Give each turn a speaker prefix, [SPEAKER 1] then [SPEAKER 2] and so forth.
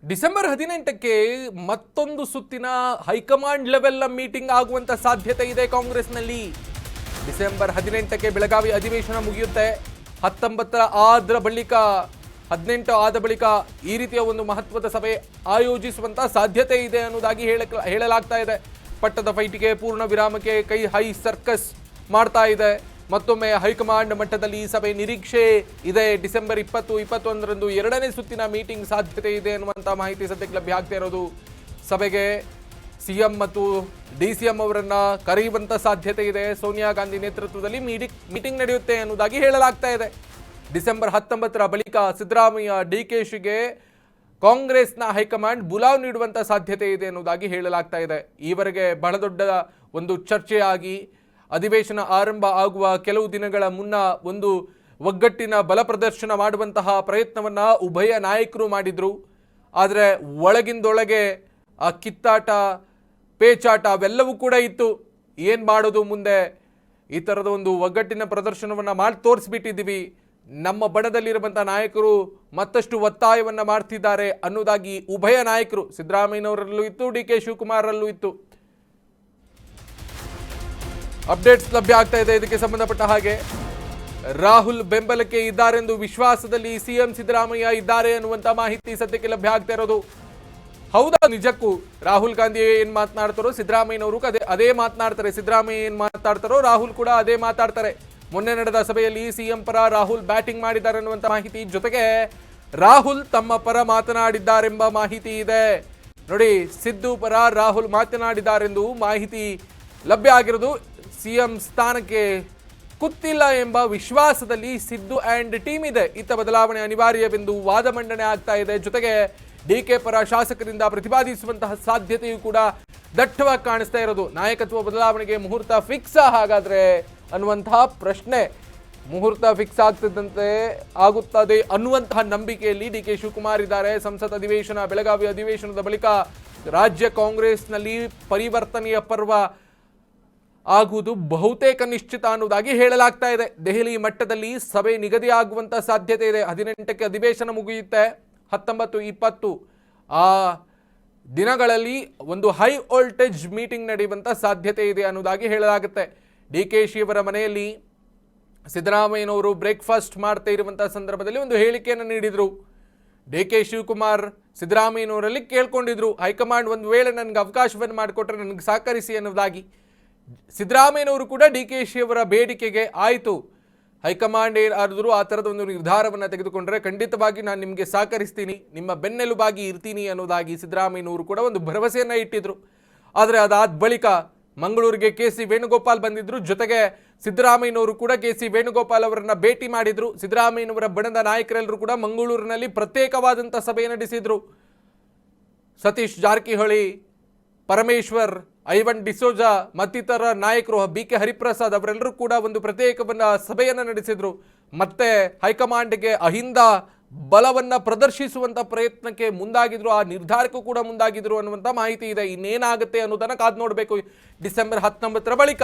[SPEAKER 1] December 18ಕ್ಕೆ ಮತ್ತೊಂದು ಸುತ್ತಿನ high command level meeting ಆಗುವಂತ ಸಾಧ್ಯತೆ ಇದೆ ಕಾಂಗ್ರೆಸ್ನಲ್ಲಿ. ಡಿಸೆಂಬರ್ 18ಕ್ಕೆ ಬೆಳಗಾವಿ ಅಧಿವೇಶನ ಮುಗಿಯುತ್ತೆ. 19 ಆದ ಬಳಿಕ 18 ಆದ ಬಳಿಕ ಈ ರೀತಿಯ ಒಂದು ಮಹತ್ವದ ಸಭೆ ಆಯೋಜಿಸುವಂತ ಸಾಧ್ಯತೆ ಇದೆ ಅನ್ನೋದಾಗಿ ಹೇಳಲಾಗ್ತಾ ಇದೆ. ಪಟ್ಟದ ಫೈಟಿಗೆ ಪೂರ್ಣ ವಿರಾಮಕ್ಕೆ ಕೈ ಹೈ ಸರ್ಕಸ್ ಮಾಡ್ತಾ ಇದೆ. ಮತ್ತೊಮ್ಮೆ ಹೈಕಮಾಂಡ್ ಮಟ್ಟದಲ್ಲಿ ಈ ಸಭೆ ನಿರೀಕ್ಷೆ ಇದೆ. ಡಿಸೆಂಬರ್ 20-21ರಂದು ಎರಡನೇ ಸುತ್ತಿನ ಮೀಟಿಂಗ್ ಸಾಧ್ಯತೆ ಇದೆ ಅನ್ನುವಂಥ ಮಾಹಿತಿ ಸದ್ಯಕ್ಕೆ ಲಭ್ಯ ಆಗ್ತಾ ಇರೋದು. ಸಭೆಗೆ ಸಿಎಂ ಮತ್ತು ಡಿಸಿಎಂ ಅವರನ್ನ ಕರೆಯುವಂತ ಸಾಧ್ಯತೆ ಇದೆ. ಸೋನಿಯಾ ಗಾಂಧಿ ನೇತೃತ್ವದಲ್ಲಿ ಮೀಟಿಂಗ್ ನಡೆಯುತ್ತೆ ಅನ್ನೋದಾಗಿ ಹೇಳಲಾಗ್ತಾ ಇದೆ. ಡಿಸೆಂಬರ್ 19ರ ಬಳಿಕ ಸಿದ್ದರಾಮಯ್ಯ ಡಿಕೆಶಿಗೆ ಕಾಂಗ್ರೆಸ್ನ ಹೈಕಮಾಂಡ್ ಬುಲಾವ್ ನೀಡುವಂತ ಸಾಧ್ಯತೆ ಇದೆ ಅನ್ನೋದಾಗಿ ಹೇಳಲಾಗ್ತಾ ಇದೆ. ಈವರೆಗೆ ಬಹಳ ದೊಡ್ಡ ಒಂದು ಚರ್ಚೆಯಾಗಿ ಅಧಿವೇಶನ ಆರಂಭ ಆಗುವ ಕೆಲವು ದಿನಗಳ ಮುನ್ನ ಒಂದು ಒಗ್ಗಟ್ಟಿನ ಬಲ ಪ್ರದರ್ಶನ ಮಾಡುವಂತಹ ಪ್ರಯತ್ನವನ್ನ ಉಭಯ ನಾಯಕರು ಮಾಡಿದ್ರು. ಆದರೆ ಒಳಗಿಂದೊಳಗೆ ಆ ಕಿತ್ತಾಟ ಪೇಚಾಟ ಅವೆಲ್ಲವೂ ಕೂಡ ಇತ್ತು. ಏನು ಮಾಡೋದು ಮುಂದೆ, ಈ ಥರದ ಒಂದು ಒಗ್ಗಟ್ಟಿನ ಪ್ರದರ್ಶನವನ್ನು ಮಾಡಿ ತೋರಿಸ್ಬಿಟ್ಟಿದ್ದೀವಿ, ನಮ್ಮ ಬಣದಲ್ಲಿರುವಂಥ ನಾಯಕರು ಮತ್ತಷ್ಟು ಒತ್ತಾಯವನ್ನು ಮಾಡ್ತಿದ್ದಾರೆ ಅನ್ನೋದಾಗಿ ಉಭಯ ನಾಯಕರು ಸಿದ್ದರಾಮಯ್ಯನವರಲ್ಲೂ ಇತ್ತು, ಡಿ ಕೆ ಶಿವಕುಮಾರಲ್ಲೂ ಇತ್ತು. ಅಪ್ಡೇಟ್ಸ್ ಲಭ್ಯ ಆಗ್ತಾ ಇದೆ. ಇದಕ್ಕೆ ಸಂಬಂಧಪಟ್ಟ ಹಾಗೆ ರಾಹುಲ್ ಬೆಂಬಲಕ್ಕೆ ಇದ್ದಾರೆಂದು ವಿಶ್ವಾಸದಲ್ಲಿ ಸಿಎಂ ಸಿದ್ದರಾಮಯ್ಯ ಇದ್ದಾರೆ ಅನ್ನುವಂಥ ಮಾಹಿತಿ ಸದ್ಯಕ್ಕೆ ಲಭ್ಯ ಆಗ್ತಾ ಇರೋದು. ಹೌದಾ, ನಿಜಕ್ಕೂ ರಾಹುಲ್ ಗಾಂಧಿ ಏನ್ ಮಾತನಾಡ್ತಾರೋ ಸಿದ್ದರಾಮಯ್ಯನವರು ಅದೇ ಮಾತನಾಡ್ತಾರೆ. ಸಿದ್ದರಾಮಯ್ಯ ಏನ್ ಮಾತಾಡ್ತಾರೋ ರಾಹುಲ್ ಕೂಡ ಅದೇ ಮಾತಾಡ್ತಾರೆ. ಮೊನ್ನೆ ನಡೆದ ಸಭೆಯಲ್ಲಿ ಸಿಎಂ ಪರ ರಾಹುಲ್ ಬ್ಯಾಟಿಂಗ್ ಮಾಡಿದ್ದಾರೆ ಅನ್ನುವಂಥ ಮಾಹಿತಿ ಜೊತೆಗೆ ರಾಹುಲ್ ತಮ್ಮ ಪರ ಮಾತನಾಡಿದ್ದಾರೆಂಬ ಮಾಹಿತಿ ಇದೆ. ನೋಡಿ, ಸಿದ್ದು ಪರ ರಾಹುಲ್ ಮಾತನಾಡಿದ್ದಾರೆಂದು ಮಾಹಿತಿ ಲಭ್ಯ ಆಗಿರೋದು. ಸಿಎಂ ಸ್ಥಾನಕ್ಕೆ ಕುತ್ತಿಲ್ಲ ಎಂಬ ವಿಶ್ವಾಸದಲ್ಲಿ ಸಿದ್ದು ಆ್ಯಂಡ್ ಟೀಮ್ ಇದೆ. ಇತ್ತ ಬದಲಾವಣೆ ಅನಿವಾರ್ಯವೆಂದು ವಾದ ಮಂಡನೆ ಆಗ್ತಾ ಇದೆ. ಜೊತೆಗೆ ಡಿಕೆ ಪರ ಶಾಸಕರಿಂದ ಪ್ರತಿಪಾದಿಸುವಂತಹ ಸಾಧ್ಯತೆಯೂ ಕೂಡ ದಟ್ಟವಾಗಿ ಕಾಣಿಸ್ತಾ ಇರೋದು. ನಾಯಕತ್ವ ಬದಲಾವಣೆಗೆ ಮುಹೂರ್ತ ಫಿಕ್ಸ್ ಹಾಗಾದ್ರೆ ಅನ್ನುವಂತಹ ಪ್ರಶ್ನೆ. ಮುಹೂರ್ತ ಫಿಕ್ಸ್ ಆಗುತ್ತದೆ ಅನ್ನುವಂತಹ ನಂಬಿಕೆಯಲ್ಲಿ ಡಿ ಕೆ ಶಿವಕುಮಾರ್ ಇದ್ದಾರೆ. ಸಂಸತ್ ಅಧಿವೇಶನ, ಬೆಳಗಾವಿ ಅಧಿವೇಶನದ ಬಳಿಕ ರಾಜ್ಯ ಕಾಂಗ್ರೆಸ್ನಲ್ಲಿ ಪರಿವರ್ತನೆಯ ಪರ್ವ ಆಗುವುದು ಬಹುತೇಕ ನಿಶ್ಚಿತ ಅನ್ನೋದಾಗಿ ಹೇಳಲಾಗ್ತಾ ಇದೆ. ದೆಹಲಿ ಮಟ್ಟದಲ್ಲಿ ಸಭೆ ನಿಗದಿಯಾಗುವಂತ ಸಾಧ್ಯತೆ ಇದೆ. 18ಕ್ಕೆ ಅಧಿವೇಶನ ಮುಗಿಯುತ್ತೆ. 19-20 ಆ ದಿನಗಳಲ್ಲಿ ಒಂದು ಹೈ ವೋಲ್ಟೇಜ್ ಮೀಟಿಂಗ್ ನಡೆಯುವಂತ ಸಾಧ್ಯತೆ ಇದೆ ಅನ್ನೋದಾಗಿ ಹೇಳಲಾಗುತ್ತೆ. ಡಿ ಕೆ ಶಿಯವರ ಮನೆಯಲ್ಲಿ ಸಿದ್ದರಾಮಯ್ಯನವರು ಬ್ರೇಕ್ಫಾಸ್ಟ್ ಮಾಡ್ತಾ ಇರುವಂತಹ ಸಂದರ್ಭದಲ್ಲಿ ಒಂದು ಹೇಳಿಕೆಯನ್ನು ನೀಡಿದ್ರು. ಡಿ ಕೆ ಶಿವಕುಮಾರ್ ಸಿದ್ದರಾಮಯ್ಯನವರಲ್ಲಿ ಕೇಳ್ಕೊಂಡಿದ್ರು, ಹೈಕಮಾಂಡ್ ಒಂದು ವೇಳೆ ನನಗೆ ಅವಕಾಶವನ್ನು ಮಾಡಿಕೊಟ್ರೆ ನನಗೆ ಸಹಕರಿಸಿ ಅನ್ನೋದಾಗಿ. ಸಿದ್ದರಾಮಯ್ಯನವರು ಕೂಡ ಡಿ ಕೆ ಶಿಯವರ ಬೇಡಿಕೆಗೆ ಆಯಿತು, ಹೈಕಮಾಂಡ್ ಏನಾದರೂ ಆ ಥರದ ಒಂದು ನಿರ್ಧಾರವನ್ನು ತೆಗೆದುಕೊಂಡ್ರೆ ಖಂಡಿತವಾಗಿ ನಾನು ನಿಮಗೆ ಸಹಕರಿಸ್ತೀನಿ, ನಿಮ್ಮ ಬೆನ್ನೆಲುಬಾಗಿ ಇರ್ತೀನಿ ಅನ್ನೋದಾಗಿ ಸಿದ್ದರಾಮಯ್ಯನವರು ಕೂಡ ಒಂದು ಭರವಸೆಯನ್ನು ಇಟ್ಟಿದ್ರು. ಆದರೆ ಅದಾದ ಬಳಿಕ ಮಂಗಳೂರಿಗೆ ಕೆ ಸಿ ವೇಣುಗೋಪಾಲ್ ಬಂದಿದ್ರು. ಜೊತೆಗೆ ಸಿದ್ದರಾಮಯ್ಯನವರು ಕೂಡ ಕೆ ಸಿ ವೇಣುಗೋಪಾಲ್ ಅವರನ್ನ ಭೇಟಿ ಮಾಡಿದ್ರು. ಸಿದ್ದರಾಮಯ್ಯನವರ ಬಣದ ನಾಯಕರೆಲ್ಲರೂ ಕೂಡ ಮಂಗಳೂರಿನಲ್ಲಿ ಪ್ರತ್ಯೇಕವಾದಂಥ ಸಭೆ ನಡೆಸಿದ್ರು. ಸತೀಶ್ ಜಾರಕಿಹೊಳಿ, ಪರಮೇಶ್ವರ್, ಐವನ್ ಡಿಸೋಜಾ ಮತ್ತಿತರ ನಾಯಕರು, ಬಿ ಕೆ ಹರಿಪ್ರಸಾದ್ ಅವರೆಲ್ಲರೂ ಕೂಡ ಒಂದು ಪ್ರತ್ಯೇಕವನ್ನ ಸಭೆಯನ್ನು ನಡೆಸಿದ್ರು. ಮತ್ತೆ ಹೈಕಮಾಂಡ್ಗೆ ಅಹಿಂದ ಬಲವನ್ನ ಪ್ರದರ್ಶಿಸುವಂತ ಪ್ರಯತ್ನಕ್ಕೆ ಮುಂದಾಗಿದ್ರು, ಆ ನಿರ್ಧಾರಕ್ಕೂ ಕೂಡ ಮುಂದಾಗಿದ್ರು ಅನ್ನುವಂಥ ಮಾಹಿತಿ ಇದೆ. ಇನ್ನೇನಾಗುತ್ತೆ ಅನ್ನೋದನ್ನ ಕಾದು ನೋಡಬೇಕು ಡಿಸೆಂಬರ್ 19ರ ಬಳಿಕ.